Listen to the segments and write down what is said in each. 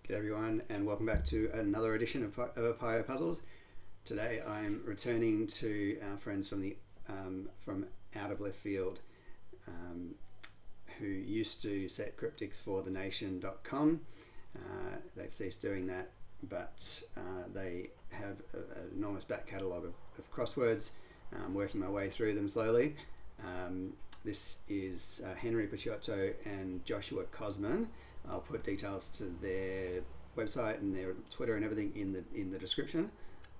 G'day everyone, and welcome back to another edition of Ohio Puzzles. Today I'm returning to our friends from out of left field, who used to set cryptics for thenation.com. They've ceased doing that, but they have an enormous back catalogue of crosswords. I'm working my way through them slowly. This is Henry Picciotto and Joshua Cosman. I'll put details to their website and their Twitter and everything in the description,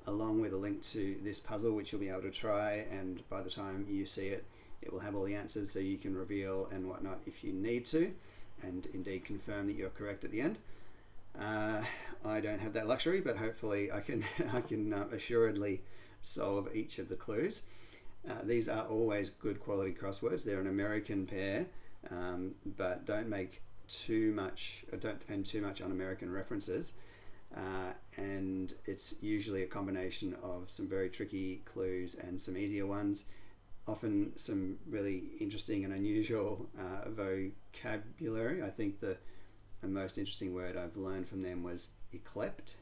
along with a link to this puzzle, which you'll be able to try, and by the time you see it, it will have all the answers, so you can reveal and whatnot if you need to, and indeed confirm that you're correct at the end. I don't have that luxury, but hopefully I can assuredly solve each of the clues. These are always good quality crosswords. They're an American pair, but don't depend too much on American references, and it's usually a combination of some very tricky clues and some easier ones, often some really interesting and unusual vocabulary. I think the most interesting word I've learned from them was yclept,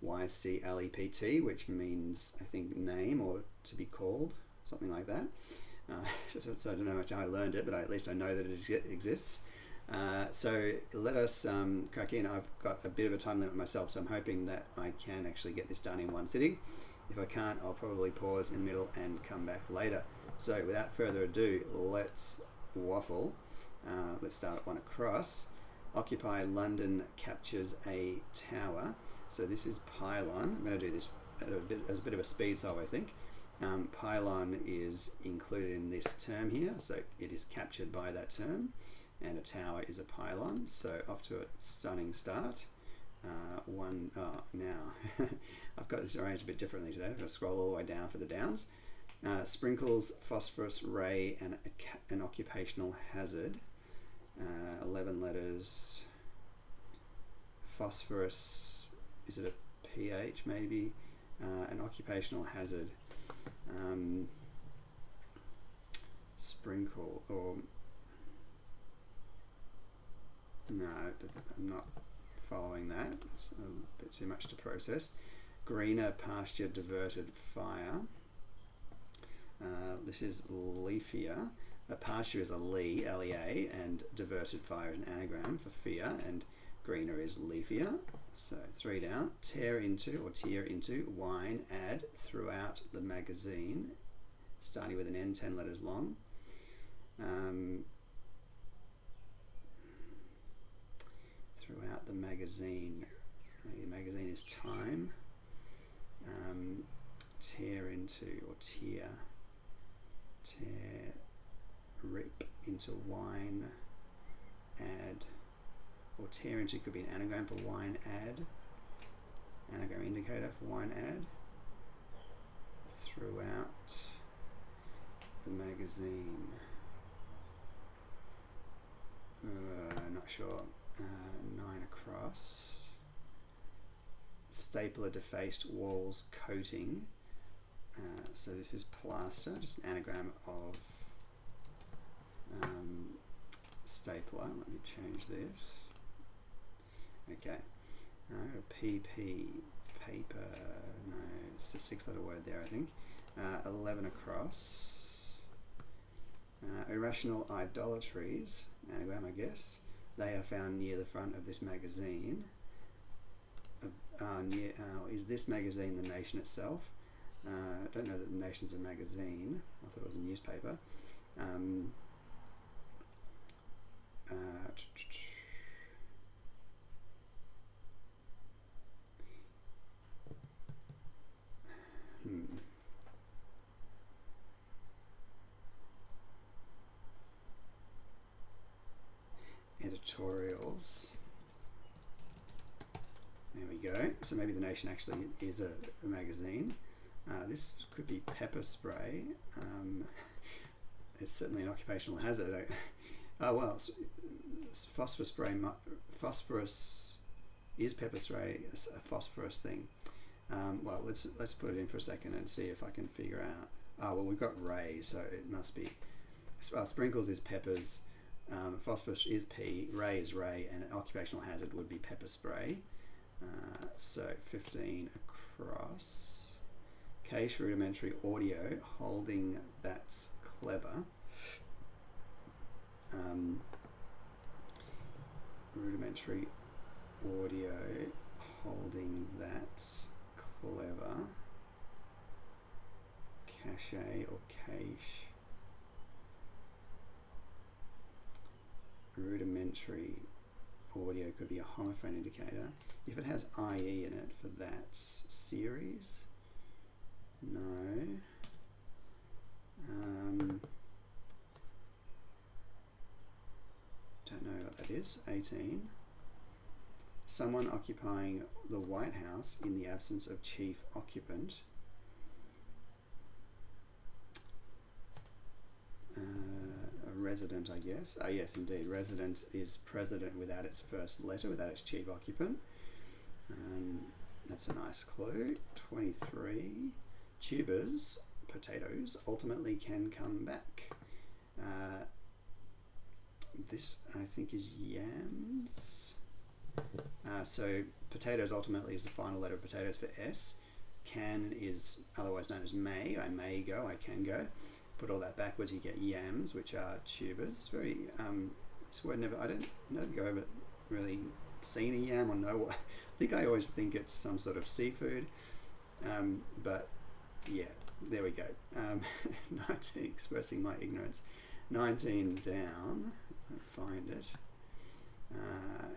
Y-C-L-E-P-T, which means, I think, name or to be called, something like that. So I don't know how much I learned it, but at least I know that it exists. So let us crack in. I've got a bit of a time limit myself, so I'm hoping that I can actually get this done in one sitting. If I can't, I'll probably pause in the middle and come back later. So without further ado, let's waffle. Let's start at one across. Occupy London captures a tower. So this is pylon. I'm going to do this as a bit of a speed solve, I think. Pylon is included in this term here, so it is captured by that term. And a tower is a pylon, so off to a stunning start. Now I've got this arranged a bit differently today. I'm going to scroll all the way down for the downs. Sprinkles, phosphorus, ray, and an occupational hazard. 11 letters. Phosphorus, is it a pH maybe? An occupational hazard. Sprinkle, or no, I'm not following that. It's a bit too much to process. Greener pasture, diverted fire. This is leafier. A pasture is a lee, L-E-A, and diverted fire is an anagram for fear, and greener is leafier. So 3 down. Tear into wine ad throughout the magazine, starting with an N, 10 letters long. Throughout the magazine. Maybe the magazine is Time. Tear into, or tear. Rip into wine ad. Or tear into could be an anagram for wine ad. Anagram indicator for wine ad. Throughout the magazine. Not sure. 9 across. Stapler defaced walls coating. So this is plaster, just an anagram of stapler. Let me change this. Okay. PP, paper. No, it's a 6-letter word there, I think. 11 across. Irrational idolatries, anagram, I guess. They are found near the front of this magazine. Is this magazine the Nation itself? I don't know that the Nation's a magazine. I thought it was a newspaper. Editorials. There we go. So maybe the Nation actually is a magazine. This could be pepper spray. It's certainly an occupational hazard. Well, phosphorus spray. Phosphorus is pepper spray a phosphorus thing? Well, let's put it in for a second and see if I can figure out. Well, we've got ray, so it must be. Sprinkles is peppers. Phosphorus is P, ray is ray, and an occupational hazard would be pepper spray. So 15 across. Cache rudimentary audio, holding that's clever. Rudimentary audio, holding that's clever. Cache or cache. Rudimentary audio could be a homophone indicator. If it has IE in it for that series, no. Don't know what that is. 18. Someone occupying the White House in the absence of chief occupant. A resident, I guess. Oh, yes, indeed. Resident is president without its first letter, without its chief occupant. That's a nice clue. 23. Tubers, potatoes, ultimately can come back. This, I think, is yams. So potatoes ultimately is the final letter of potatoes for S. Can is otherwise known as may. I may go, I can go. Put all that backwards, you get yams, which are tubers. It's very, this word never, I don't think I've ever really seen a yam or know what. I think I always think it's some sort of seafood. But yeah, there we go. 19, expressing my ignorance. 19 down, find it.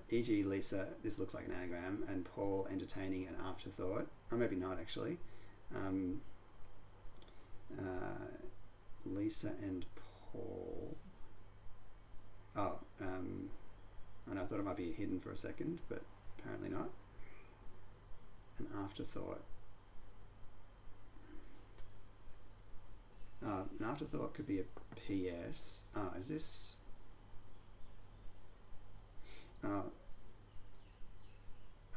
E.g. Lisa, this looks like an anagram, and Paul entertaining an afterthought. Or maybe not actually. Lisa and Paul. Oh, and I thought it might be hidden for a second, but apparently not. An afterthought. An afterthought could be a PS. Is this? I'm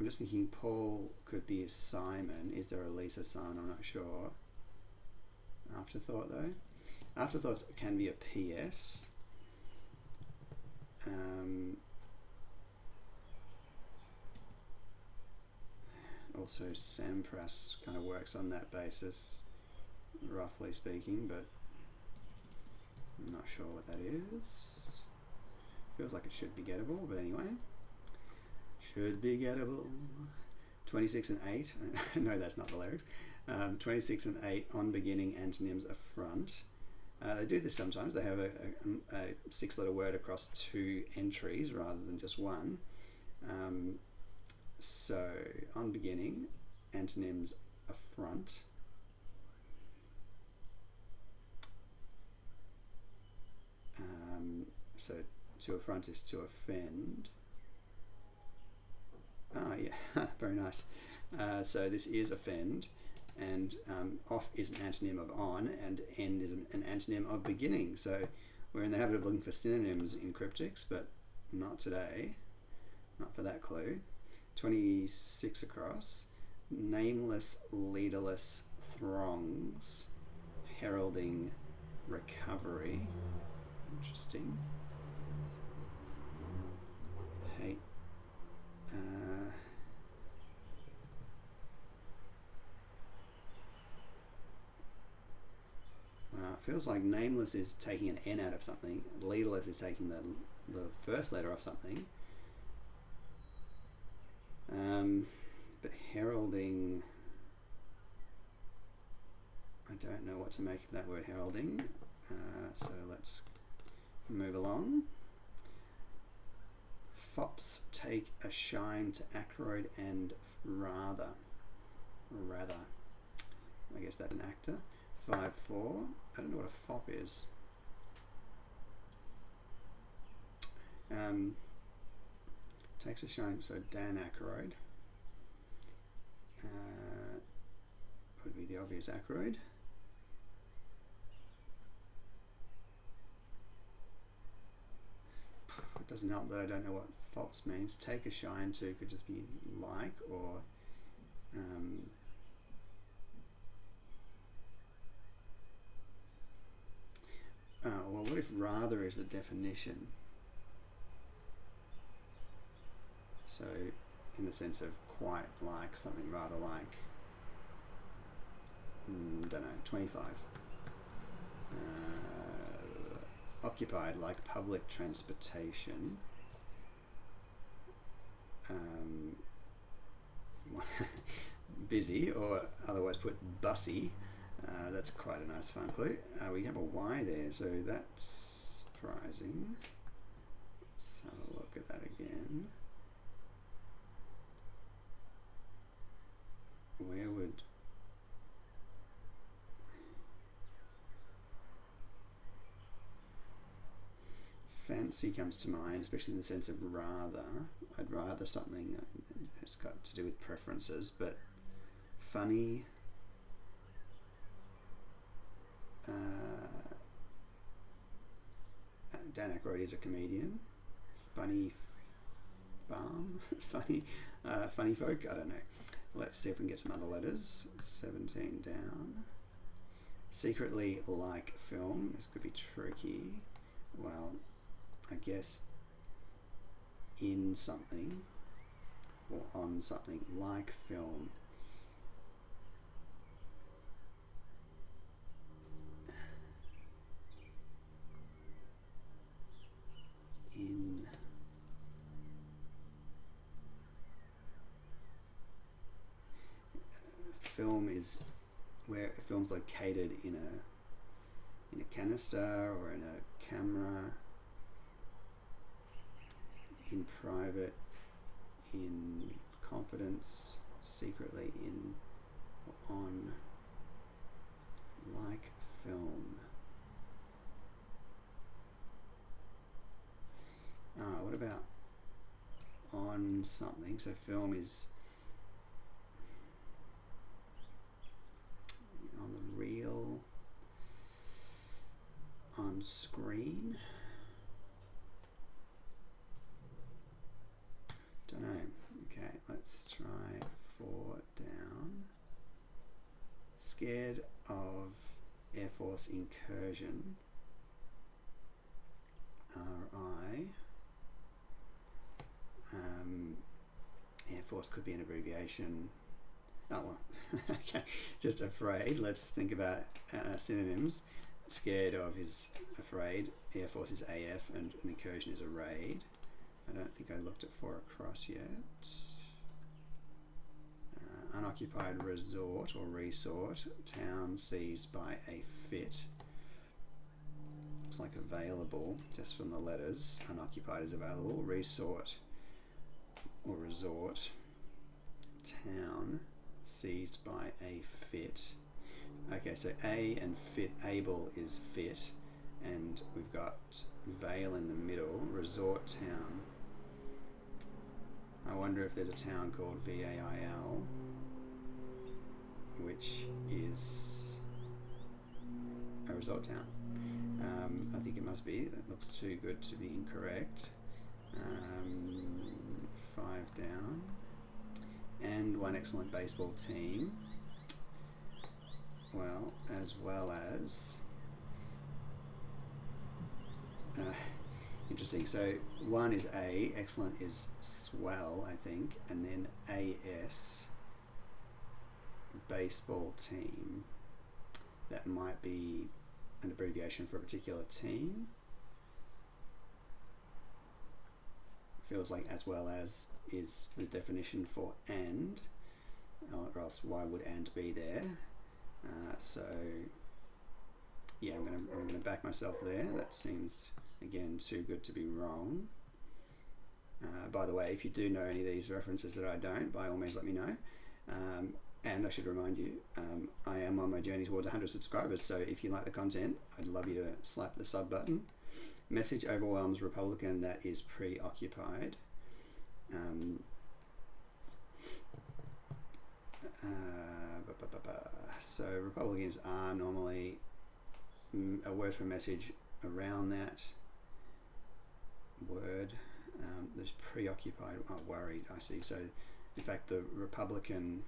just thinking Paul could be a Simon. Is there a Lisa Simon? I'm not sure. Afterthought though. Afterthoughts can be a PS. Also Sampras kind of works on that basis, roughly speaking, but I'm not sure what that is. Feels like it should be gettable, but anyway. Should be gettable. 26 and 8. No, that's not the lyrics. 26 and 8 on beginning antonyms affront. They do this sometimes. They have a 6-letter word across 2 entries rather than just one. So on beginning, antonyms affront. So to affront is to offend. Oh yeah, very nice. So this is offend, and off is an antonym of on, and end is an antonym of beginning. So we're in the habit of looking for synonyms in cryptics, but not today. Not for that clue. 26 across. Nameless, leaderless throngs heralding recovery. Interesting. Hey. It feels like nameless is taking an N out of something. Leaderless is taking the first letter off something. But heralding, I don't know what to make of that word heralding. So let's move along. Fops take a shine to Ackroyd and rather. I guess that's an actor. 5-4. I don't know what a fop is. Takes a shine, so Dan Aykroyd would be the obvious Aykroyd. It doesn't help that I don't know what fops means. Take a shine to could just be like, or well, what if rather is the definition? So in the sense of quite like, something rather like, don't know, 25. Occupied, like public transportation. Busy, or otherwise put bussy. That's quite a nice fun clue. We have a Y there, so that's surprising. Let's have a look at that again. Where would... Fancy comes to mind, especially in the sense of rather. I'd rather something that's got to do with preferences, but funny. Dan Aykroyd is a comedian. Funny farm, funny folk. I don't know. Let's see if we can get some other letters. 17 down. Secretly like film. This could be tricky. Well, I guess in something or on something like film. In film is where a film's located in a canister or in a camera, in private, in confidence, secretly, in or on, like film. What about on something? So film is on the reel, on screen. Don't know. Okay, let's try 4 down. Scared of Air Force incursion. RI. Air Force could be an abbreviation. Oh well, okay. Just afraid. Let's think about synonyms. Scared of is afraid. Air Force is AF, and an incursion is a raid. I don't think I looked at 4 across yet. Unoccupied resort or resort. Town seized by a fit. Looks like available just from the letters. Unoccupied is available. Resort or resort. Town seized by a fit. Okay, so A and fit, able is fit, and we've got Vale in the middle. Resort town. I wonder if there's a town called VAIL, which is a resort town. I think it must be. That looks too good to be incorrect. 5 down. And one excellent baseball team. Well as interesting. So one is A, excellent is swell, I think, and then AS, baseball team. That might be an abbreviation for a particular team. Feels like as well as is the definition for and, or else why would and be there? So yeah, I'm gonna back myself there. That seems again too good to be wrong. By the way, if you do know any of these references that I don't, by all means let me know. And I should remind you, I am on my journey towards 100 subscribers, so if you like the content, I'd love you to slap the sub button. Message overwhelms Republican that is preoccupied. So Republicans are normally a word for message around that word. There's preoccupied, worried, I see. So in fact the Republican,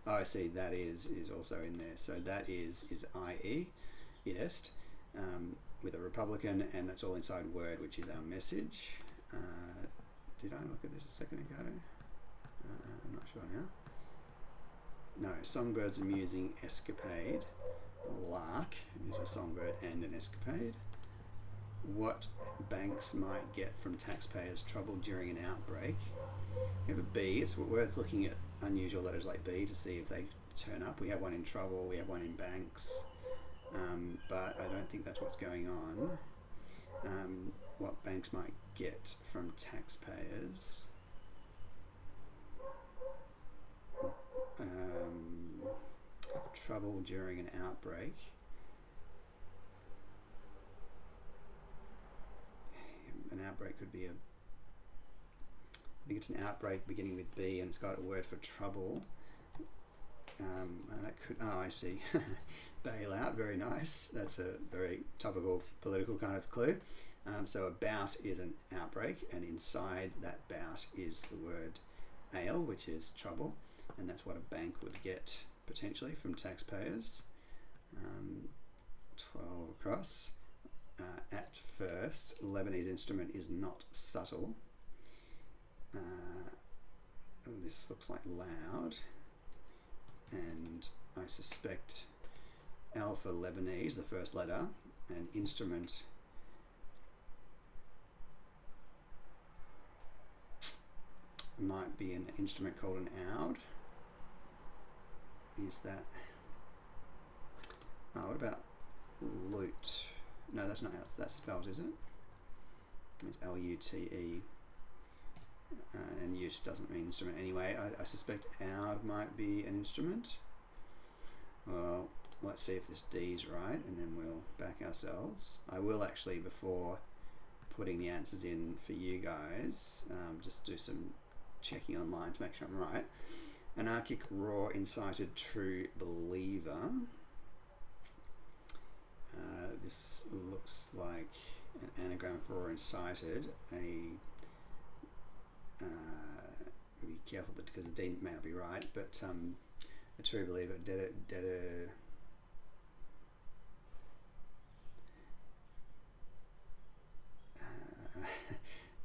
oh, I see, that is also in there. So that is IE, ist, with a Republican, and that's all inside word, which is our message. Did I look at this a second ago? I'm not sure now. No, songbird's amusing escapade. Lark is a songbird and an escapade. What banks might get from taxpayers' trouble during an outbreak. We have a B. It's worth looking at unusual letters like B to see if they turn up. We have one in trouble, we have one in banks, but I don't think that's what's going on. What banks might get from taxpayers. Trouble during an outbreak. An outbreak could be I think it's an outbreak beginning with B and it's got a word for trouble. That could, oh, I see. Bailout, very nice. That's a very topical political kind of clue. So a bout is an outbreak, and inside that bout is the word ale, which is trouble, and that's what a bank would get potentially from taxpayers. 12 across. At first, Lebanese instrument is not subtle. This looks like loud, and I suspect L for Lebanese, the first letter, and instrument might be an instrument called an oud. Is that? Oh, what about lute? No, that's not how that's spelled, is it? It's L-U-T-E. And ute doesn't mean instrument anyway. I suspect oud might be an instrument. Well, let's see if this D is right, and then we'll back ourselves. I will actually, before putting the answers in for you guys, just do some checking online to make sure I'm right. Anarchic roar incited true believer. This looks like an anagram for roar incited. Be careful because the D may not be right, but a true believer,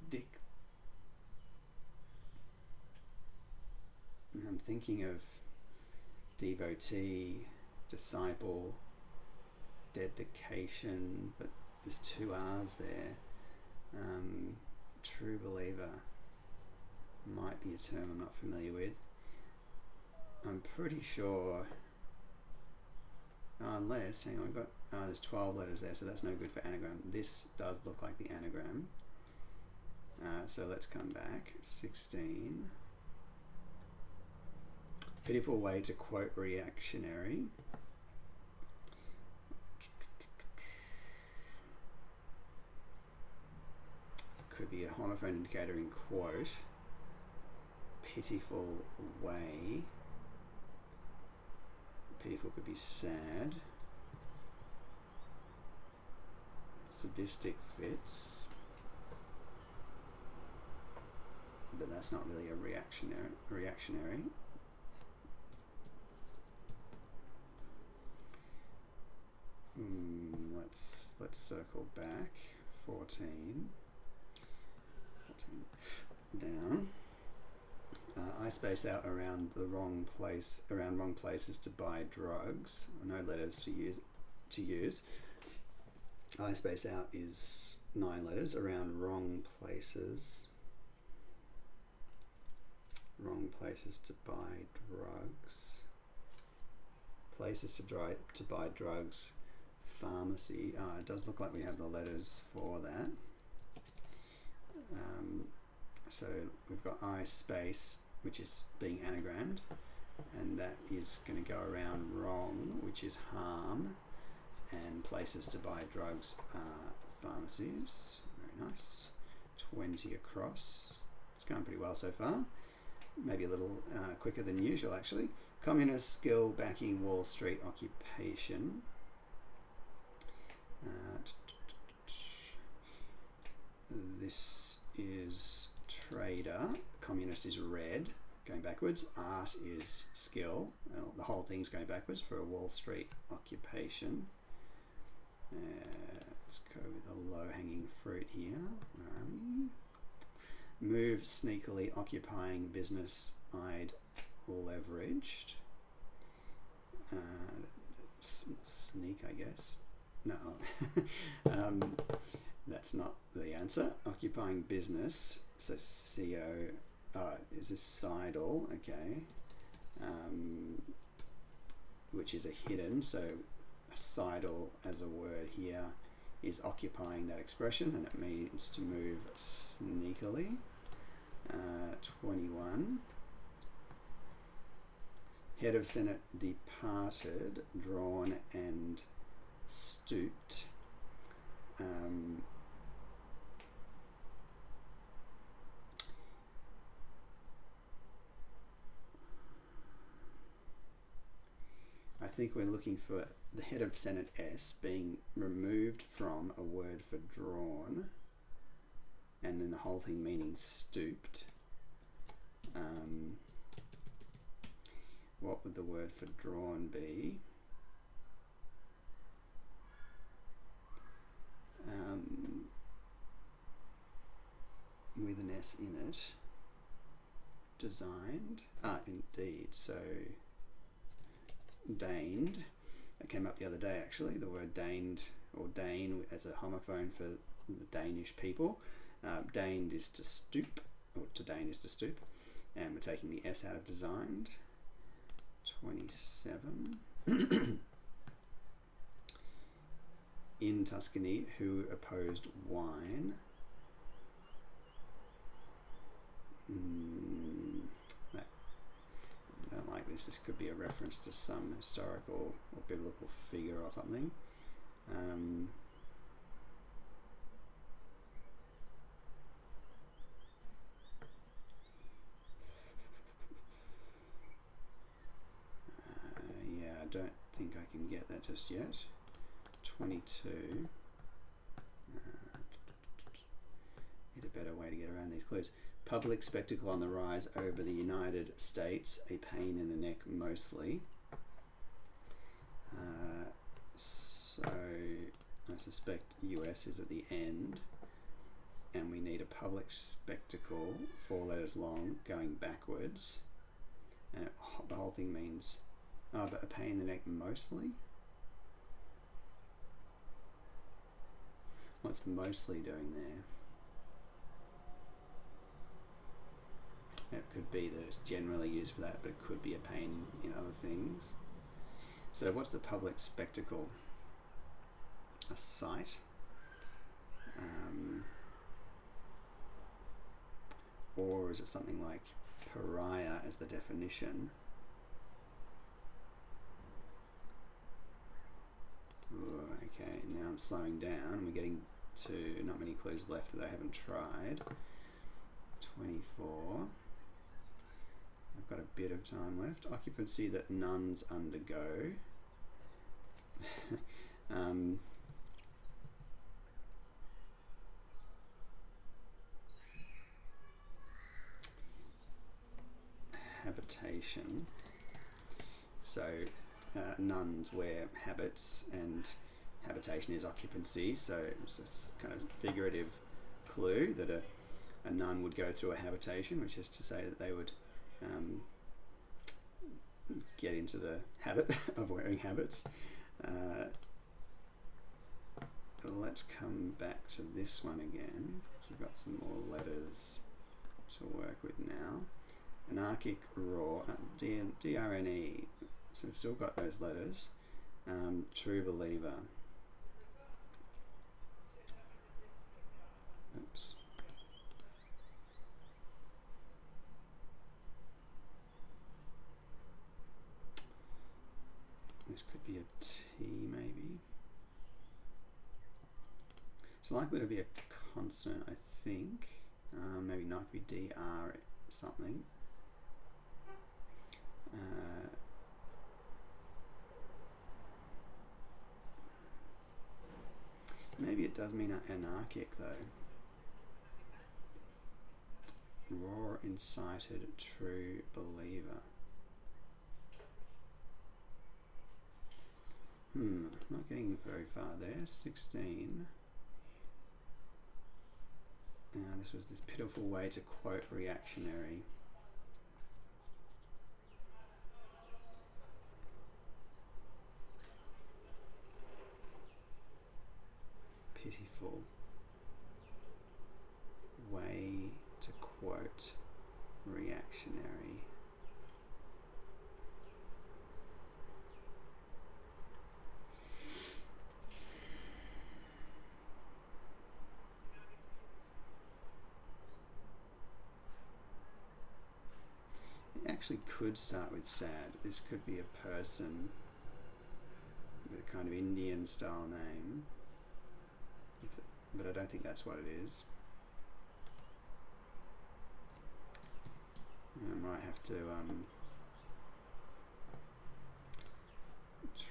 Dick. I'm thinking of devotee, disciple, dedication, but there's two R's there. True believer might be a term I'm not familiar with. I'm pretty sure, unless, hang on, we've got, there's 12 letters there, so that's no good for anagram. This does look like the anagram. So let's come back. 16. Pitiful way to quote reactionary. Could be a homophone indicator in quote. Pitiful way. Pitiful could be sad. Sadistic fits. But that's not really a reactionary. Let's circle back. 14 down. I space out around the wrong place, around wrong places to buy drugs. No letters to use. I space out is 9 letters. Around wrong places. Wrong places to buy drugs. Places to buy drugs. Pharmacy. It does look like we have the letters for that. So we've got I space, which is being anagrammed, and that is going to go around wrong, which is harm, and places to buy drugs are pharmacies. Very nice. 20 across. It's going pretty well so far. Maybe a little quicker than usual, actually. Communist skill backing Wall Street occupation. This is trader. Communist is red, going backwards. Art is skill. Well, the whole thing's going backwards for a Wall Street occupation. Let's go with a low-hanging fruit here. Where are we? Move sneakily, occupying business I'd leveraged. Sneak, I guess. No, that's not the answer. Occupying business. So CO is a sidle, okay, which is a hidden. So a sidle as a word here is occupying that expression, and it means to move sneakily. 21. Head of Senate departed, drawn and stooped. I think we're looking for the head of Senate S being removed from a word for drawn, and then the whole thing meaning stooped. What would the word for drawn be? With an S in it. Designed. Indeed. So deigned. That came up the other day actually. The word deigned or Dane as a homophone for the Danish people. Deigned is to stoop, or to deign is to stoop. And we're taking the S out of designed. 27. In Tuscany, who opposed wine. I don't like this. This could be a reference to some historical or biblical figure or something. Yeah, I don't think I can get that just yet. 22. Need a better way to get around these clues. Public spectacle on the rise over the United States, a pain in the neck mostly. So I suspect US is at the end, and we need a public spectacle, 4 letters long, going backwards, and the whole thing means but a pain in the neck mostly. What's mostly doing there? It could be that it's generally used for that, but it could be a pain in other things. So what's the public spectacle? A sight. Or is it something like pariah as the definition? Ooh, okay, now I'm slowing down. We're getting to not many clues left that I haven't tried. 24. I've got a bit of time left. Occupancy that nuns undergo. Habitation. So nuns wear habits, and habitation is occupancy. So it's this kind of figurative clue that a nun would go through a habitation, which is to say that they would get into the habit of wearing habits. Let's come back to this one again. So we've got some more letters to work with now. Anarchic raw, DRNE. So we've still got those letters. True believer. Oops. This could be a T maybe. It's likely to be a consonant, I think. Maybe not, could be DR something. Maybe it does mean anarchic though. Raw, incited, true believer. Not getting very far there. 16. This was this pitiful way to quote reactionary. Pitiful way to quote reactionary. It actually could start with sad. This could be a person with a kind of Indian style name, but I don't think that's what it is. I might have to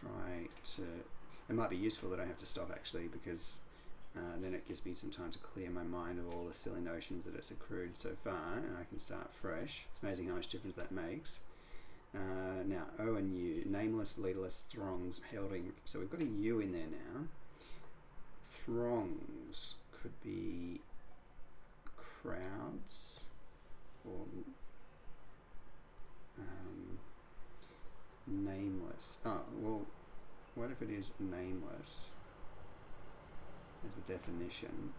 try to. It might be useful that I have to stop actually, because then it gives me some time to clear my mind of all the silly notions that it's accrued so far, and I can start fresh. It's amazing how much difference that makes. Now, O and U, nameless, leaderless, throngs, heralding. So we've got a U in there now. Throngs could be crowds, or nameless. Oh, well, what if it is nameless as a definition?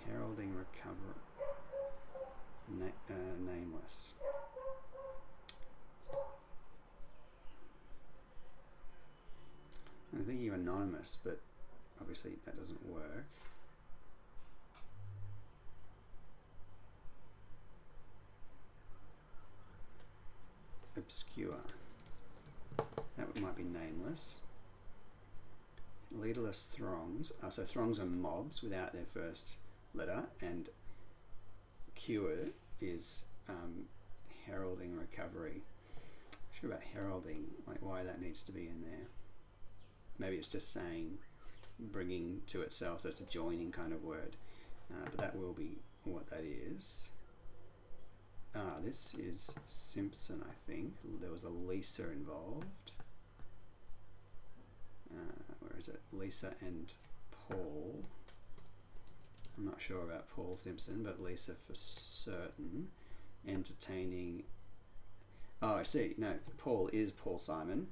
Heralding recover, nameless. I'm thinking of anonymous, but obviously that doesn't work. Obscure. That might be nameless. Leaderless throngs. So throngs are mobs without their first letter, and cure is heralding recovery. I'm sure about heralding, like why that needs to be in there. Maybe it's just saying, bringing to itself, so it's a joining kind of word. But that will be what that is. This is Simpson, I think. There was a Lisa involved. Where is it? Lisa and Paul. I'm not sure about Paul Simpson, but Lisa for certain. Entertaining. Oh, I see. No, Paul is Paul Simon,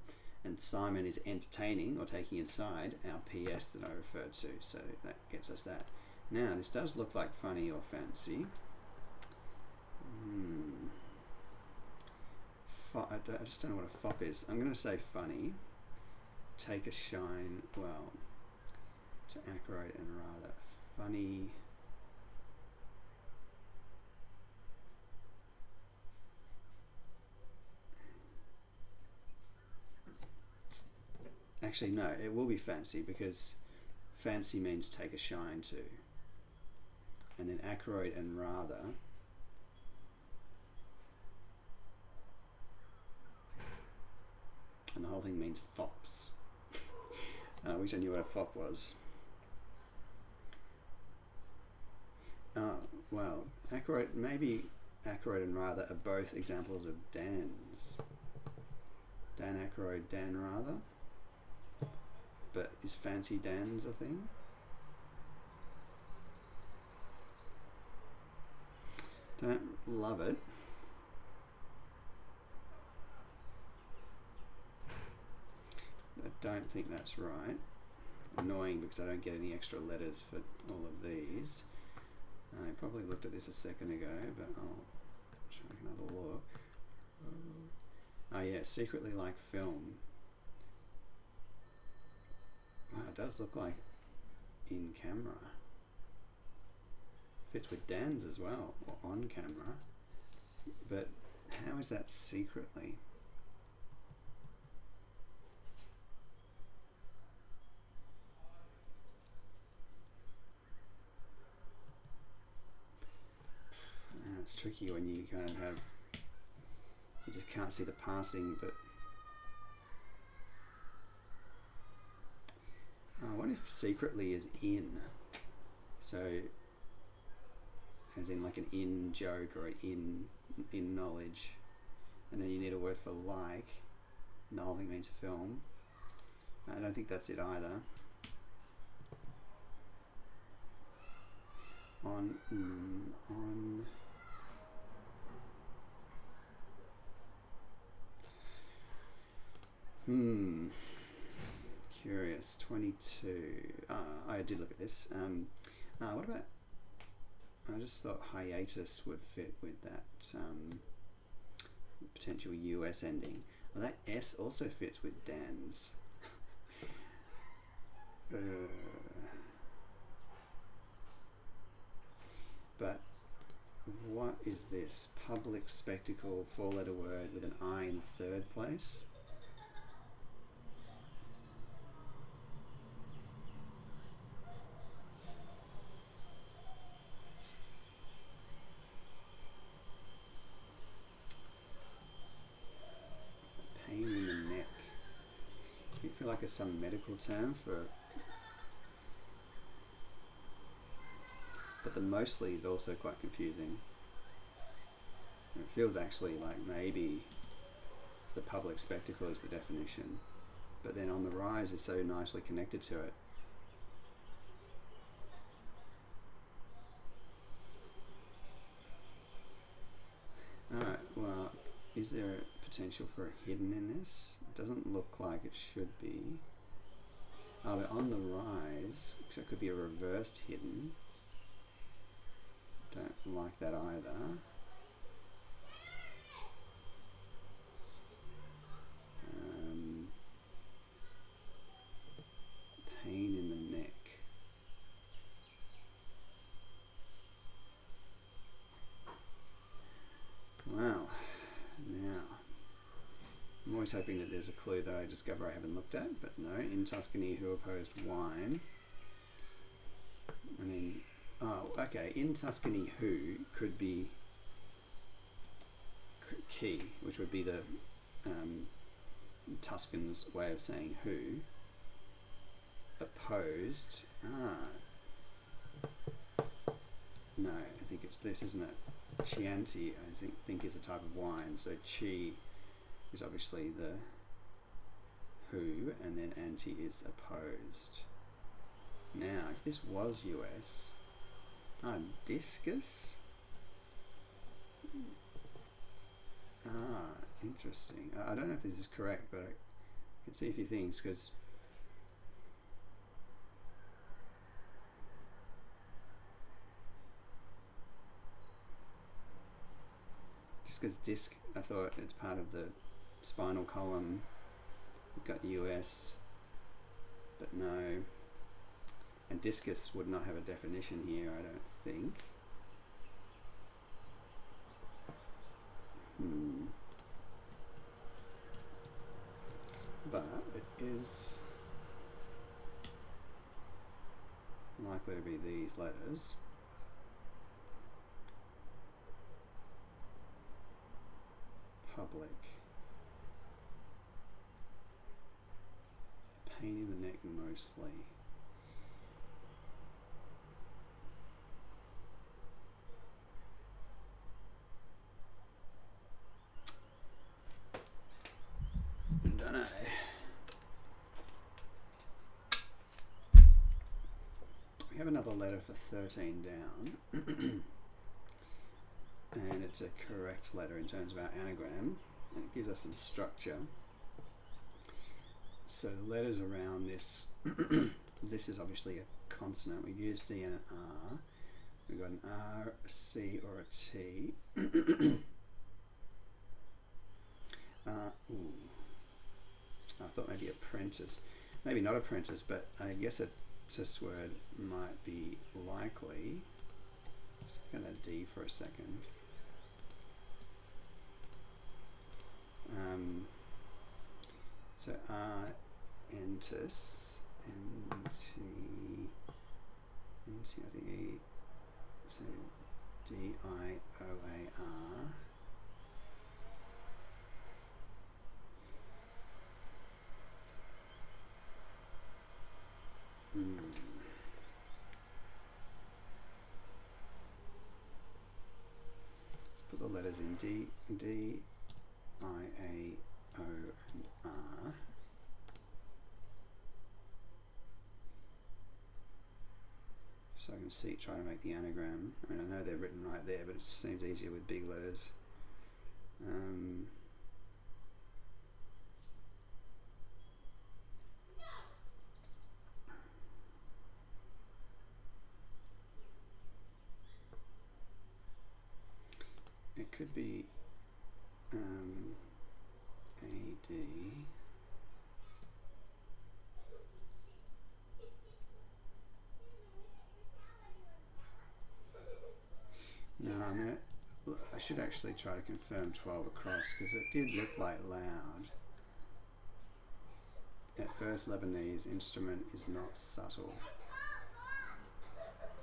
and Simon is entertaining or taking inside our PS that I referred to. So that gets us that. Now, this does look like funny or fancy. I just don't know what a fop is. I'm going to say funny. Take a shine. Well, to accurate and rather funny. Actually, no, it will be fancy, because fancy means take a shine to. And then accurate and rather. And the whole thing means fops. I wish I knew what a fop was. Well, accurate, maybe accurate and rather are both examples of Dan's. Dan Aykroyd, Dan Rather. But is fancy Dan's a thing? Don't love it. I don't think that's right. Annoying, because I don't get any extra letters for all of these. I probably looked at this a second ago, but I'll try another look. Oh yeah, secretly like film. Wow, it does look like in camera. Fits with Dan's as well, or on camera. But how is that secretly? It's tricky when you kind of have, you just can't see the passing, but what if secretly is in? So as in like an in joke or an in knowledge, and then you need a word for like, and the whole thing means film. I don't think that's it either. on curious. 22. I did look at this. What about? I just thought hiatus would fit with that potential US ending. Well, that S also fits with Dan's. But what is this? Public spectacle, 4-letter word with an I in the third place? Pain in the neck. I feel like it's some medical term for... But the mostly is also quite confusing. It feels actually like maybe the public spectacle is the definition, but then on the rise is so nicely connected to it. Alright, well, is there a potential for a hidden in this? It doesn't look like it should be. Oh, but on the rise, so it could be a reversed hidden. Don't like that either. Pain in the neck. Wow. Now, I'm always hoping that there's a clue that I discover I haven't looked at, but no. In Tuscany, who opposed wine? I mean, oh, okay. In Tuscany, who could be key, which would be the Tuscans' way of saying who. Opposed. No, I think it's this, isn't it? Chianti, I think is a type of wine. So chi is obviously the who, and then anti is opposed. Now, if this was US, discus. Interesting. I don't know if this is correct, but I can see a few things because. Because disc, I thought it's part of the spinal column. We've got US, but no. And discus would not have a definition here, I don't think. But it is likely to be these letters. Public. Pain in the neck mostly. Don't know. We have another letter for 13 down. And it's a correct letter in terms of our anagram, and it gives us some structure. So the letters around this, this is obviously a consonant. We've used D and an R. We've got an R, a C, or a T. I thought maybe apprentice. Maybe not apprentice, but I guess a tis word might be likely. Just going to D for a second. So entis, N-T, N-T-I-D-E, so D-I-O-A-R. Let's put the letters in D, I-A-O and R. so I can see, try to make the anagram. I mean, I know they're written right there, but it seems easier with big letters. It could be AD. No, I should actually try to confirm 12 across, because it did look like loud. At first, Lebanese instrument is not subtle.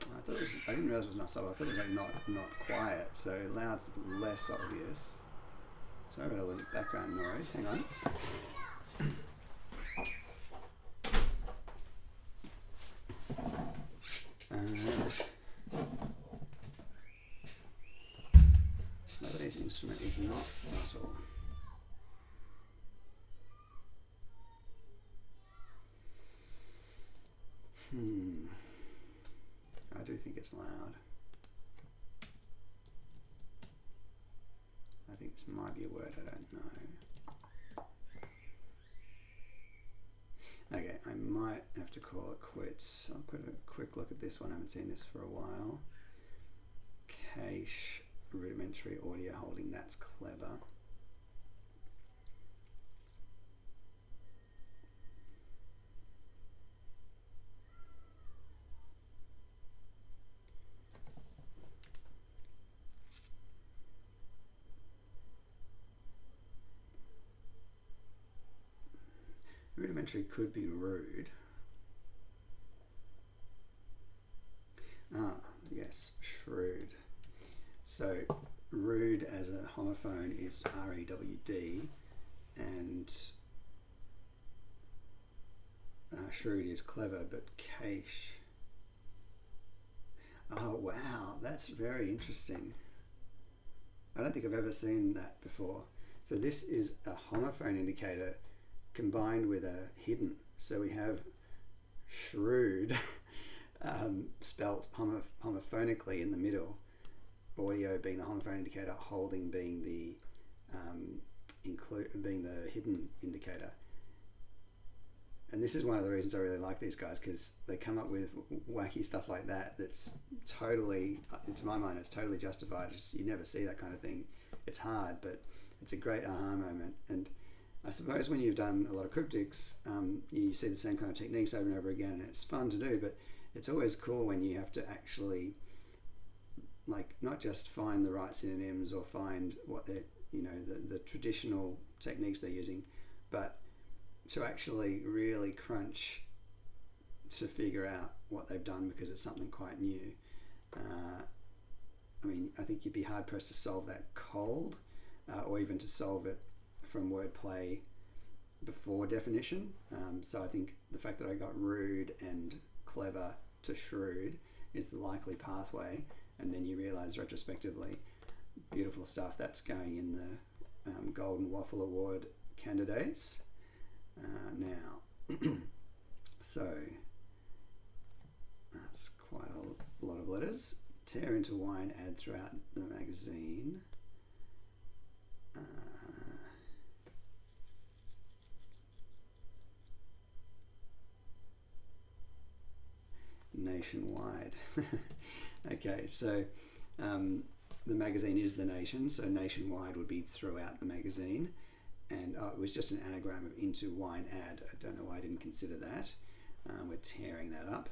I didn't realize it was not subtle. I thought it was like not quiet. So loud's less obvious. Sorry about all the background noise. Hang on. Lebanese instrument is not subtle. I do think it's loud. I think this might be a word I don't know. Okay, I might have to call it quits. I'll put a quick look at this one. I haven't seen this for a while. Cache, rudimentary audio holding, that's clever. Rudimentary could be rude. Ah, yes, shrewd. So rude as a homophone is R-E-W-D, and shrewd is clever, but cache. Oh wow, that's very interesting. I don't think I've ever seen that before. So this is a homophone indicator combined with a hidden. So we have shrewd spelt homophonically in the middle, audio being the homophone indicator, holding being the being the hidden indicator. And this is one of the reasons I really like these guys, because they come up with wacky stuff like that that's totally, to my mind, it's totally justified. You never see that kind of thing. It's hard, but it's a great aha moment. And I suppose when you've done a lot of cryptics, you see the same kind of techniques over and over again, and it's fun to do, but it's always cool when you have to actually, like, not just find the right synonyms or find what they're, the traditional techniques they're using, but to actually really crunch to figure out what they've done, because it's something quite new. I mean, I think you'd be hard pressed to solve that cold, or even to solve it from wordplay before definition. So I think the fact that I got rude and clever to shrewd is the likely pathway, and then you realize retrospectively, beautiful stuff. That's going in the Golden Waffle Award candidates now. So that's quite a lot of letters. Tear into wine, add throughout the magazine. Nationwide. Okay, so the magazine is The Nation, so nationwide would be throughout the magazine, and it was just an anagram of into wine add. I don't know why I didn't consider that. We're tearing that up.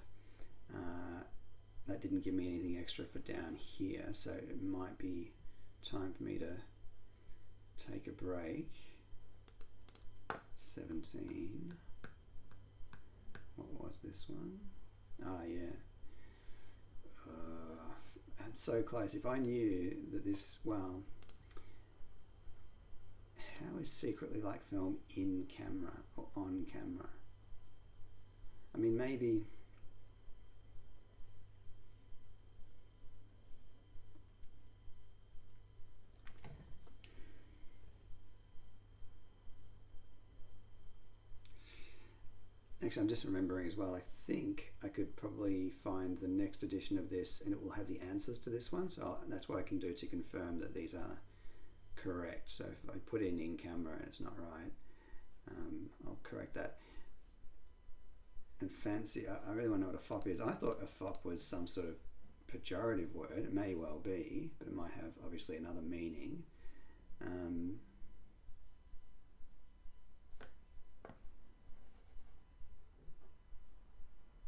That didn't give me anything extra for down here, so it might be time for me to take a break. 17. What was this one? Ah, yeah. I'm so close. If I knew that this, well, how is Secretly Like Film in camera or on camera? I mean, maybe. Actually, I'm just remembering as well, I think I could probably find the next edition of this and it will have the answers to this one. So that's what I can do to confirm that these are correct. So if I put in camera and it's not right, I'll correct that. And fancy, I really want to know what a fop is. I thought a fop was some sort of pejorative word. It may well be, but it might have obviously another meaning.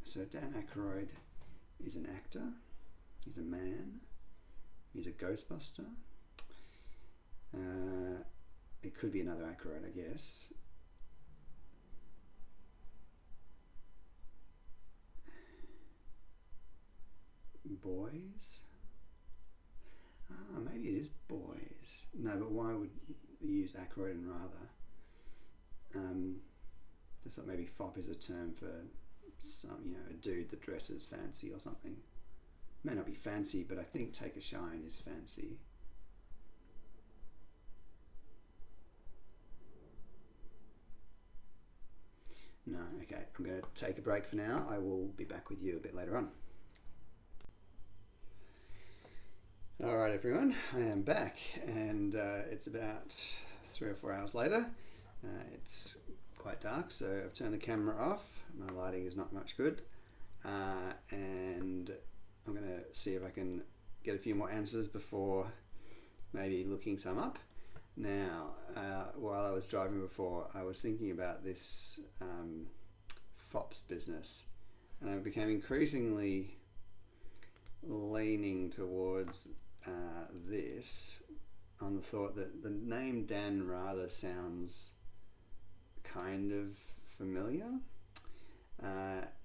So Dan Aykroyd is an actor, he's a man, he's a Ghostbuster. It could be another Aykroyd, I guess. Boys? Maybe it is boys. No, but why would you use Aykroyd and rather? Just thought maybe fop is a term for some, a dude that dresses fancy or something. May not be fancy, but I think take a shine is fancy. No, okay, I'm going to take a break for now. I will be back with you a bit later on. Alright everyone, I am back and it's about 3 or 4 hours later. It's quite dark, so I've turned the camera off. My lighting is not much good. And I'm going to see if I can get a few more answers before maybe looking some up. Now, while I was driving before, I was thinking about this FOPS business, and I became increasingly leaning towards this on the thought that the name Dan rather sounds kind of familiar,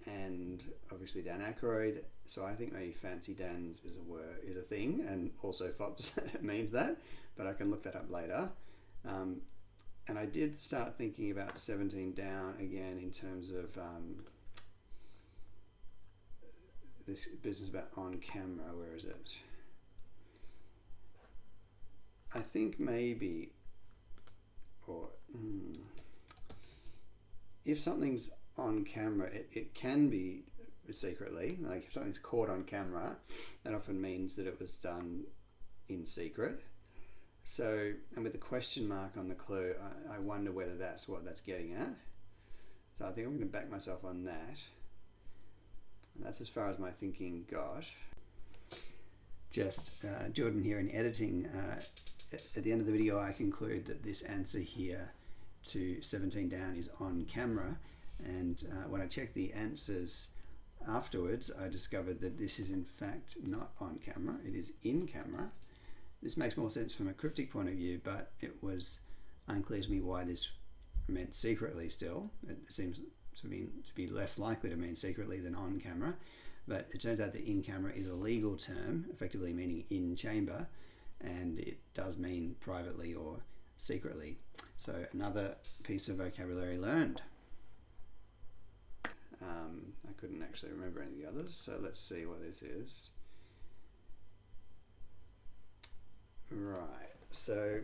and obviously Dan Aykroyd, so I think maybe Fancy Dan's is a thing, and also FOPS means that, but I can look that up later. And I did start thinking about 17 Down again in terms of this business about on camera. Where is it? I think maybe, or if something's on camera, it can be secretly. Like if something's caught on camera, that often means that it was done in secret. So, and with the question mark on the clue, I wonder whether that's what that's getting at. So I think I'm going to back myself on that. And that's as far as my thinking got. Just Jordan here in editing. At the end of the video, I conclude that this answer here to 17 Down is on camera. And when I checked the answers afterwards, I discovered that this is in fact not on camera. It is in camera. This makes more sense from a cryptic point of view, but it was unclear to me why this meant secretly still. It seems to be less likely to mean secretly than on camera, but it turns out that in camera is a legal term, effectively meaning in chamber, and it does mean privately or secretly. So another piece of vocabulary learned. I couldn't actually remember any of the others, so let's see what this is. Right, so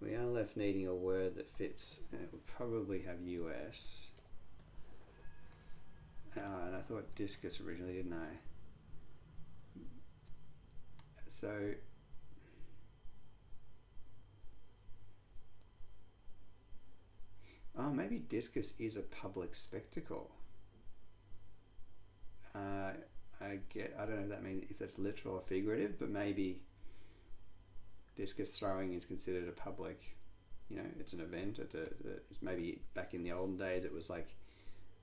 we are left needing a word that fits, and it would probably have US. And I thought discus originally, didn't I? So maybe discus is a public spectacle. I don't know if that means if that's literal or figurative, but maybe discus throwing is considered a public, it's an event. It's maybe back in the olden days it was like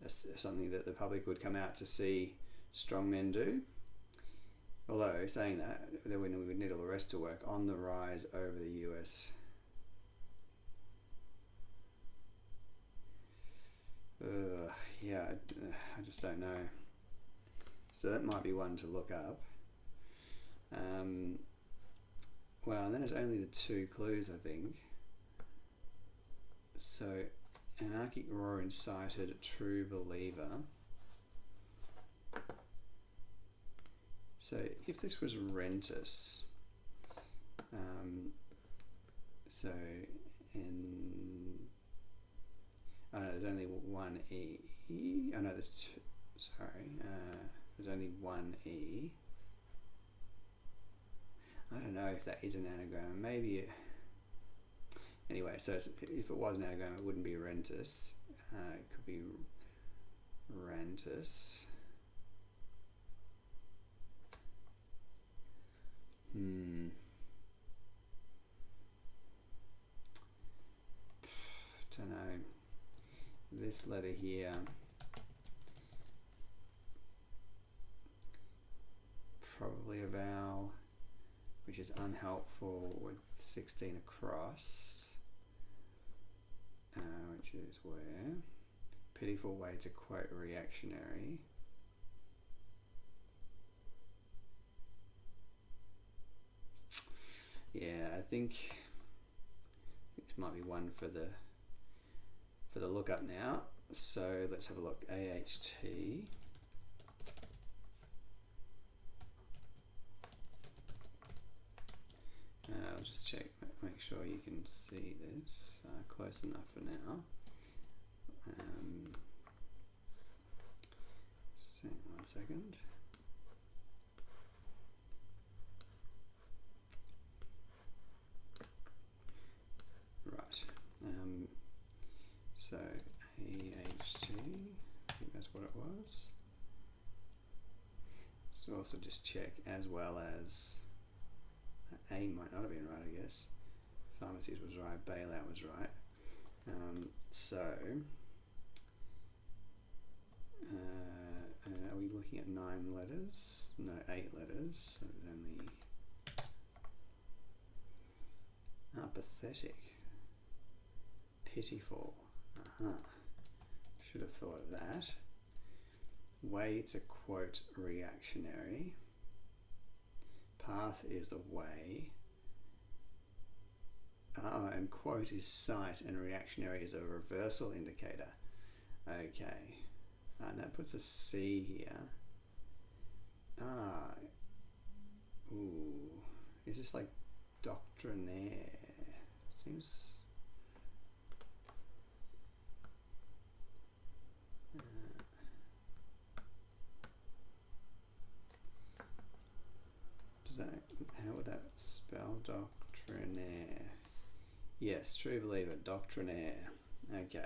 something that the public would come out to see strongmen do. Although saying that, then we would need all the rest to work. On the rise over the US. Yeah, I just don't know. So that might be one to look up. Well, and then it's only the 2 clues, I think. So, anarchic roar incited a true believer. So, if this was Rentus, Oh no, there's only one E. Oh no, there's two. Sorry, there's only one E. I don't know if that is an anagram. Maybe it... Anyway, so if it was an anagram, it wouldn't be rentus. It could be rantus. Don't know. This letter here probably a vowel, which is unhelpful with 16 across, which is where. Pitiful way to quote reactionary. Yeah, I think this might be one for the lookup now. So let's have a look. AHT. I'll just check, make sure you can see this. Close enough for now. Just 1 second. Right. So AHT, I think that's what it was. So also just check as well as A might not have been right, I guess. Pharmacies was right, bailout was right. Are we looking at 9 letters? No, 8 letters. So there's only... pathetic. Pitiful. Should have thought of that. Way to quote reactionary. Path is the way. And quote is sight, and reactionary is a reversal indicator. Okay. And that puts a C here. Ooh. Is this like doctrinaire? Seems... how would that spell doctrinaire? Yes, true believer, doctrinaire. Okay.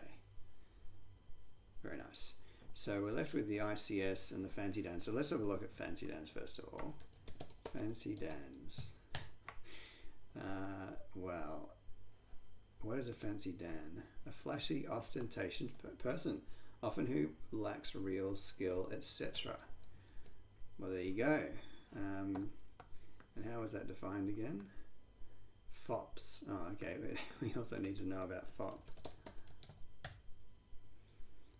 Very nice. So we're left with the ICS and the fancy dans. So let's have a look at fancy dans first of all. Fancy dans. Well, what is a fancy dan? A flashy, ostentatious person, often who lacks real skill, etc. Well, there you go. And how is that defined again? Fops. Oh, okay. We also need to know about fop.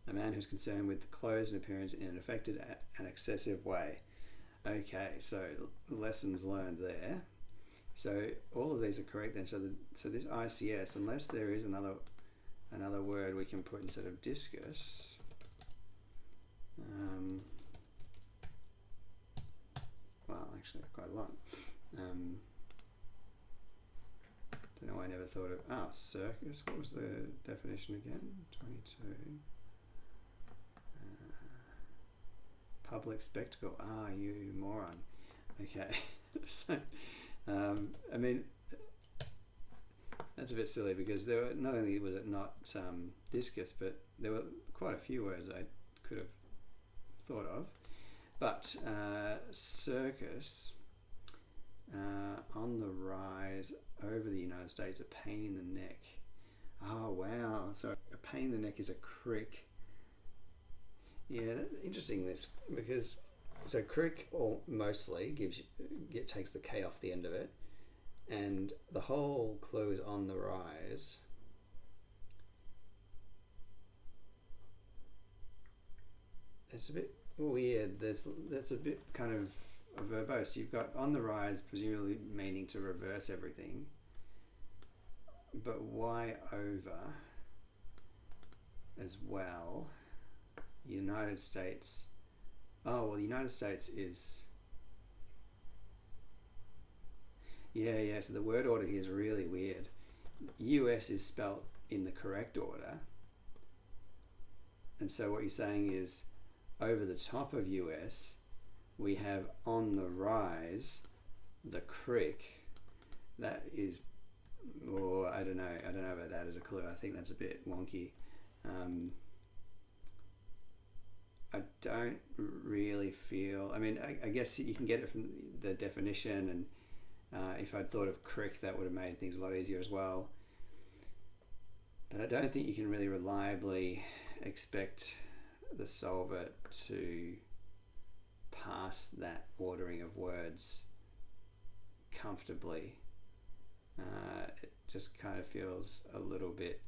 A man who's concerned with clothes and appearance in an affected and excessive way. Okay, so lessons learned there. So all of these are correct then. So this ICS, unless there is another word we can put instead of discus. Well, actually, quite a lot. Don't know why I never thought of... circus. What was the definition again? 22. Public spectacle. You moron. Okay. So, I mean, that's a bit silly because there were, not only was it not discus, but there were quite a few words I could have thought of. But circus, on the rise over the United States, a pain in the neck. Oh wow! So a pain in the neck is a crick. Yeah, interesting this because so crick or mostly takes the K off the end of it, and the whole clue is on the rise. It's a bit weird. That's a bit kind of verbose. You've got on the rise, presumably meaning to reverse everything. But why over as well? United States. Oh, well, the United States is... Yeah, so the word order here is really weird. US is spelt in the correct order, And so what you're saying is, over the top of US, we have on the rise the crick. That is, or I don't know about that as a clue. I think that's a bit wonky. I don't really feel, I mean, I guess you can get it from the definition, and if I'd thought of crick, that would have made things a lot easier as well. But I don't think you can really reliably expect the solver to pass that ordering of words comfortably. It just kind of feels a little bit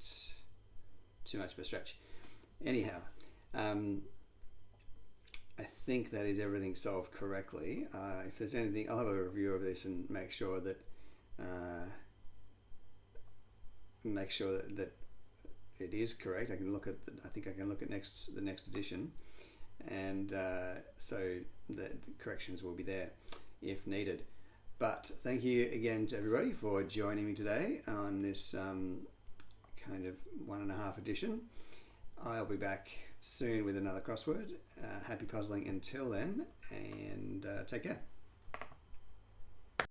too much of a stretch. Anyhow, I think that is everything solved correctly. If there's anything, I'll have a review of this and make sure that that it is correct. I can look at I think I can look at the next edition, and so the corrections will be there if needed. But thank you again to everybody for joining me today on this kind of 1.5 edition. I'll be back soon with another crossword. Happy puzzling until then, and take care.